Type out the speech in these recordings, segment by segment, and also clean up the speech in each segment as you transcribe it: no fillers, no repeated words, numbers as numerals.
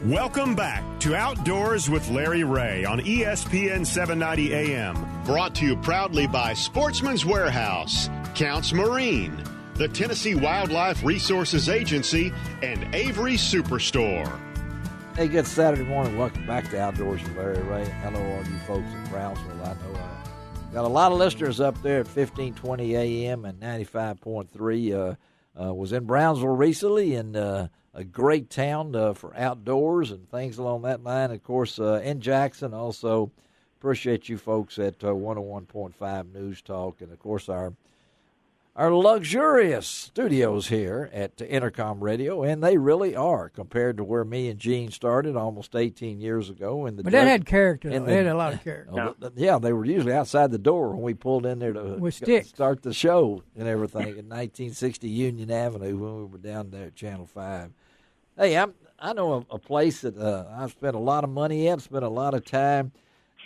Welcome back to Outdoors with Larry Ray on ESPN 790 AM. Brought to you proudly by Sportsman's Warehouse, Counts Marine, the Tennessee Wildlife Resources Agency, and Avery Superstore. Hey, good Saturday morning. Welcome back to Outdoors with Larry Ray. Hello, all you folks in Brownsville. I know got a lot of listeners up there at 1520 AM and 95.3. Was in Brownsville recently, and a great town for outdoors and things along that line. Of course, in Jackson, also appreciate you folks at 101.5 News Talk, and of course our luxurious studios here at Intercom Radio, and they really are compared to where me and Gene started almost 18 years ago. But that had character. They had a lot of character. Yeah, they were usually outside the door when we pulled in there to start the show and everything in 1960 Union Avenue when we were down there at Channel 5. Hey, I know a place that I've spent a lot of money at, spent a lot of time,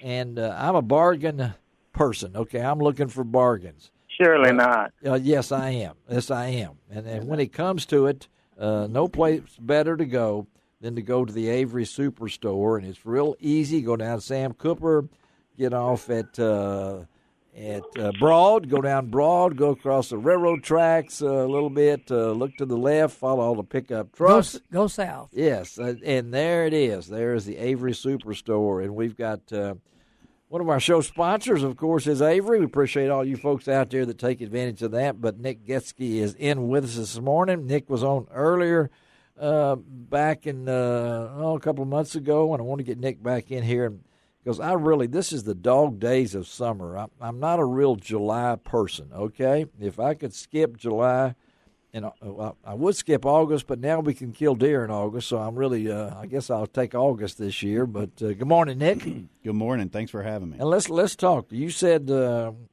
and I'm a bargain person. Okay, I'm looking for bargains. Surely not. Yes, I am. Yes, I am. And when it comes to it, no place better to go than to go to the Avery Superstore, and it's real easy. Go down Sam Cooper, get off at Broad, go down Broad, go across the railroad tracks a little bit, look to the left, follow all the pickup trucks. Go south. Yes, and there it is. There is the Avery Superstore, and we've got one of our show sponsors, of course, is Avery. We appreciate all you folks out there that take advantage of that, but Nic Getske is in with us this morning. Nick was on earlier back in a couple of months ago, and I want to get Nick back in here because this is the dog days of summer. I'm not a real July person, okay? If I could skip July, and I would skip August, but now we can kill deer in August, so I'm really, I guess I'll take August this year. But good morning, Nick. Good morning. Thanks for having me. And let's talk. You said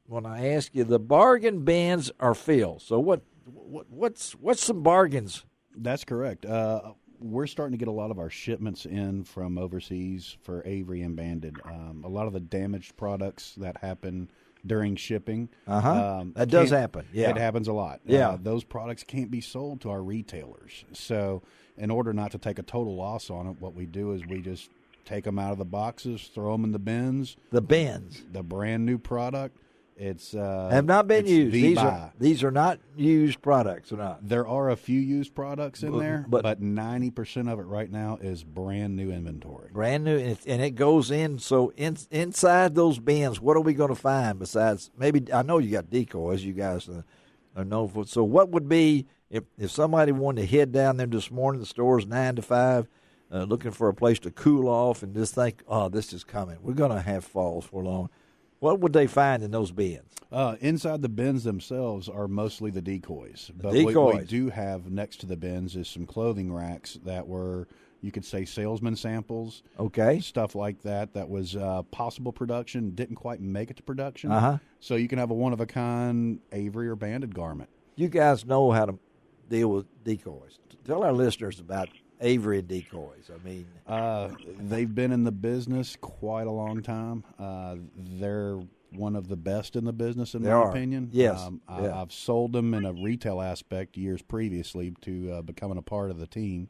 when I asked you, the bargain bins are filled. So what's some bargains? That's correct. We're starting to get a lot of our shipments in from overseas for Avery and Banded. A lot of the damaged products that happen during shipping. That does happen. Yeah. It happens a lot. Yeah. Those products can't be sold to our retailers. So in order not to take a total loss on it, what we do is we just take them out of the boxes, throw them in the bins. The bins. The brand new product. It's have not been used. These are not used products, or not. There are a few used products in there, but 90% of it right now is brand new inventory. Brand new, and it goes in. So inside those bins, what are we going to find besides maybe? I know you got decoys. You guys are known for. So what would be if somebody wanted to head down there this morning? The store's 9 to 5, looking for a place to cool off and just think, oh, this is coming. We're going to have falls for long. What would they find in those bins? Inside the bins themselves are mostly the decoys. But decoys. What we do have next to the bins is some clothing racks that were, you could say, salesman samples. Okay. Stuff like that was possible production, didn't quite make it to production. So you can have a one-of-a-kind Avery or Banded garment. You guys know how to deal with decoys. Tell our listeners about Avery and decoys. I mean, they've been in the business quite a long time. They're one of the best in the business, in my opinion. Yes, I've sold them in a retail aspect years previously to becoming a part of the team.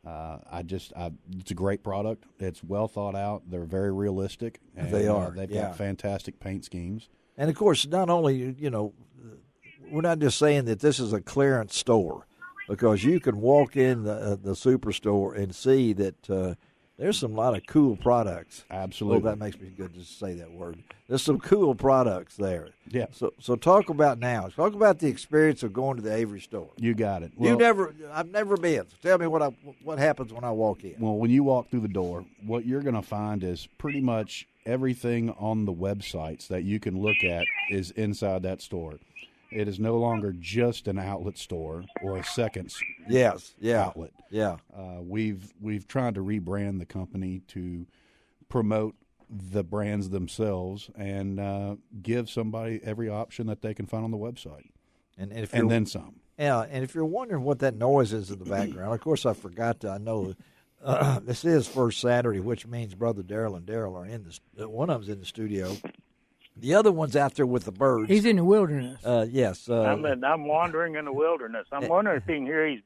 It's a great product. It's well thought out. They're very realistic. And, they are. They've got fantastic paint schemes. And of course, not only we're not just saying that this is a clearance store. Because you can walk in the superstore and see that there's a lot of cool products. Absolutely. Well, that makes me good to say that word. There's some cool products there. Yeah. So talk about now. Talk about the experience of going to the Avery store. You got it. Well, I've never been. So tell me what happens when I walk in. Well, when you walk through the door, what you're going to find is pretty much everything on the websites that you can look at is inside that store. It is no longer just an outlet store or a second outlet. Yeah. We've tried to rebrand the company to promote the brands themselves and give somebody every option that they can find on the website. And then some. Yeah, and if you're wondering what that noise is in the background, of course I know this is First Saturday, which means Brother Darrell and Daryl are one of them's in the studio. The other one's out there with the birds. He's in the wilderness. Yes. I'm wandering in the wilderness. I'm wondering if he can hear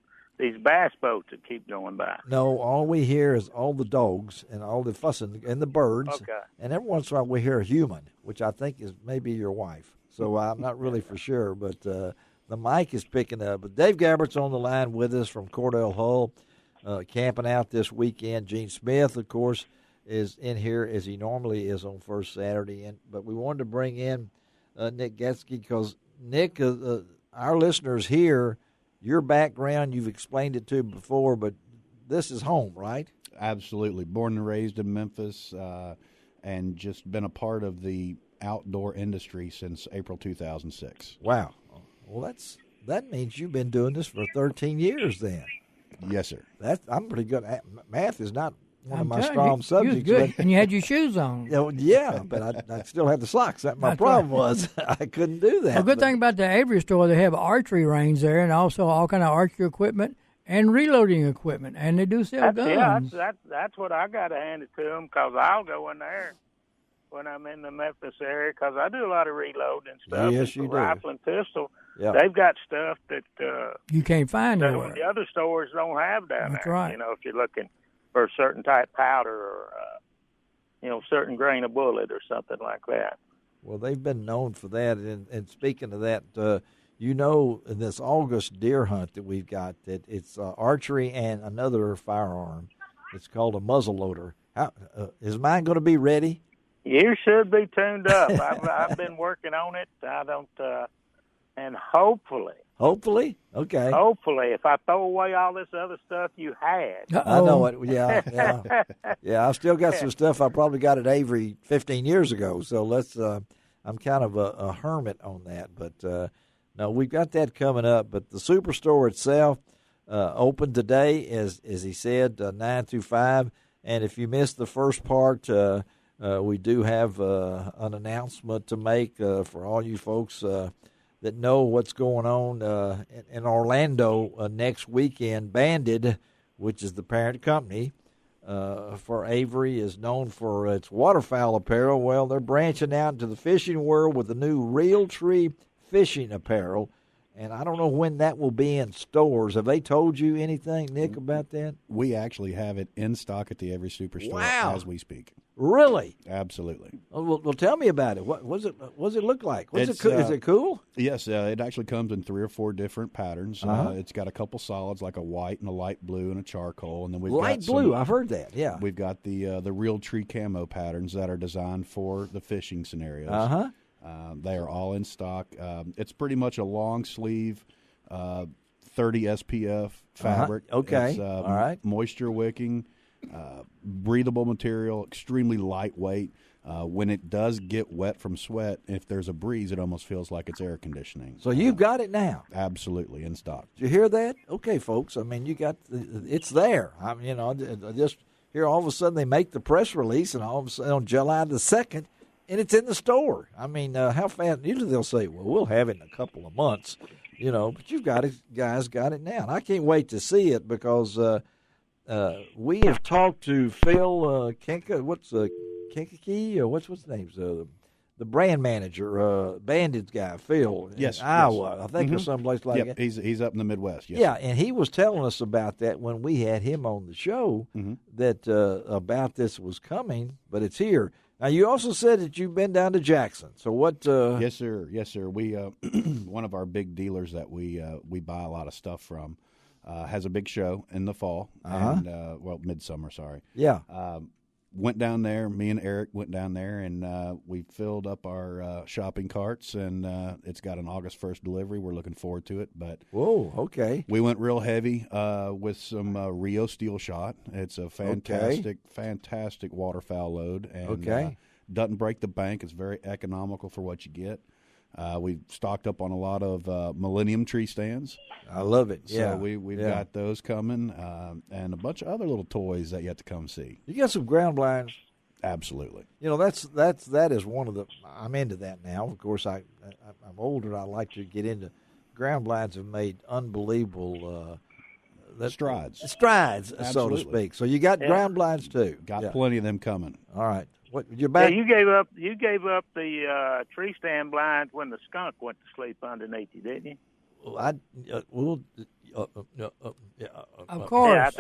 these bass boats that keep going by. No, all we hear is all the dogs and all the fussing and the birds. Okay. And every once in a while we hear a human, which I think is maybe your wife. So I'm not really for sure, but the mic is picking up. But Dave Gabbert's on the line with us from Cordell Hull, camping out this weekend. Gene Smith, of course, is in here as he normally is on first Saturday. But we wanted to bring in Nic Getske because, Nick, our listeners here, your background, you've explained it to before, but this is home, right? Absolutely. Born and raised in Memphis, and just been a part of the outdoor industry since April 2006. Wow. Well, that means you've been doing this for 13 years then. Yes, sir. I'm pretty good at math. Is not one of my telling strong you, subjects. You was good, but, and you had your shoes on. yeah, but I still had the socks. That my That's problem right. was I couldn't do that. A good thing about the Avery store, they have archery range there, and also all kind of archery equipment and reloading equipment, and they do sell guns. That's what I got to hand it to them, because I'll go in there when I'm in the Memphis area, because I do a lot of reloading and stuff. Yes, you do. Rifle and pistol. Yeah. They've got stuff that You can't find that nowhere. the other stores don't have down That's there. right. You know, if you're looking for a certain type powder or certain grain of bullet or something like that. Well, they've been known for that. And speaking of that, in this August deer hunt that we've got, that it's archery and another firearm. It's called a muzzleloader. Is mine going to be ready? You should be tuned up. I've been working on it. I don't, and hopefully, okay. Hopefully, if I throw away all this other stuff you had. I know it. Yeah. I've still got some stuff I probably got at Avery 15 years ago. So let's. I'm kind of a hermit on that, but no, we've got that coming up. But the Superstore itself opened today, as he said, 9 through 5. And if you missed the first part, we do have an announcement to make for all you folks that know what's going on in Orlando next weekend. Banded, which is the parent company for Avery, is known for its waterfowl apparel. Well, they're branching out into the fishing world with the new Realtree fishing apparel. And I don't know when that will be in stores. Have they told you anything, Nick, about that? We actually have it in stock at the Avery Superstore as we speak. Really? Absolutely. Well, tell me about it. What does it look like? Is it cool? Yes, it actually comes in 3 or 4 different patterns. Uh-huh. It's got a couple solids, like a white and a light blue and a charcoal, and then we've light got blue. I've heard that. Yeah. We've got the Realtree camo patterns that are designed for the fishing scenarios. Uh-huh. They are all in stock. It's pretty much a long sleeve, 30 SPF fabric. Uh-huh. Okay. It's, all right. Moisture wicking, breathable material, extremely lightweight. When it does get wet from sweat, if there's a breeze, it almost feels like it's air conditioning. So you've got it now. Absolutely in stock. Did you hear that? Okay, folks. I mean, it's there. I just here all of a sudden they make the press release, and all of a sudden on July the 2nd. And it's in the store. I mean, how fast? Usually they'll say, well, we'll have it in a couple of months, but you've got it, guys got it now. And I can't wait to see it because we have talked to Phil Kankakee, or what's his name? The brand manager, Bandits guy, Phil, in Iowa, I think, or someplace like that. He's up in the Midwest. Yes, yeah, and he was telling us about that when we had him on the show, that about this was coming, but it's here. Now, you also said that you've been down to Jackson. So what? Yes, sir. We one of our big dealers that we buy a lot of stuff from has a big show in the fall and midsummer. Sorry. Yeah. Went down there. Me and Eric went down there, and we filled up our shopping carts. And it's got an August 1st delivery. We're looking forward to it. But whoa, okay. We went real heavy with some Rio Steel Shot. It's a fantastic waterfowl load, and doesn't break the bank. It's very economical for what you get. We've stocked up on a lot of Millennium tree stands. I love it. So we've got those coming, and a bunch of other little toys that you have to come see. You got some ground blinds. Absolutely. That is one of the. I'm into that now. Of course, I'm older. I like to get into ground blinds. Have made unbelievable strides, Absolutely. so to speak. So you got ground blinds too. Got plenty of them coming. All right. What you're back? Yeah, you gave up the tree stand blinds when the skunk went to sleep underneath you, didn't you? Of course.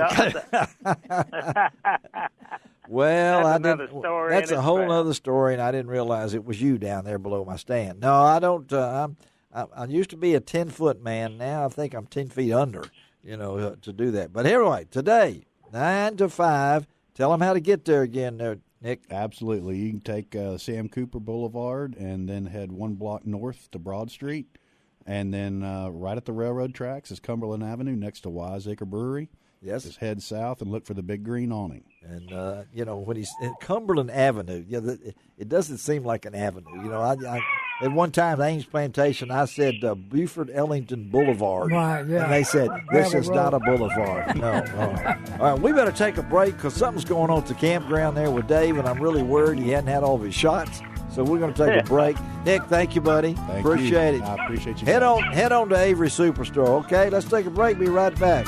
Well, that's another story. That's a whole other story, and I didn't realize it was you down there below my stand. No, I don't. I used to be a 10-foot man. Now I think I'm 10 feet under. To do that. But anyway, today 9 to 5. Tell them how to get there again, there, Nick. Absolutely. You can take Sam Cooper Boulevard and then head one block north to Broad Street, and then right at the railroad tracks is Cumberland Avenue next to Wiseacre Brewery. Yes. Just head south and look for the big green awning. And, when he's in Cumberland Avenue, it doesn't seem like an avenue. I at one time, Ames Plantation, I said Buford Ellington Boulevard. Right, yeah. And they said, this is not a boulevard. No. All right, we better take a break because something's going on at the campground there with Dave, and I'm really worried he hadn't had all of his shots. So we're going to take a break. Nick, thank you, buddy. Thank appreciate you. it. I appreciate you. Head on to Avery Superstore, okay? Let's take a break. Be right back.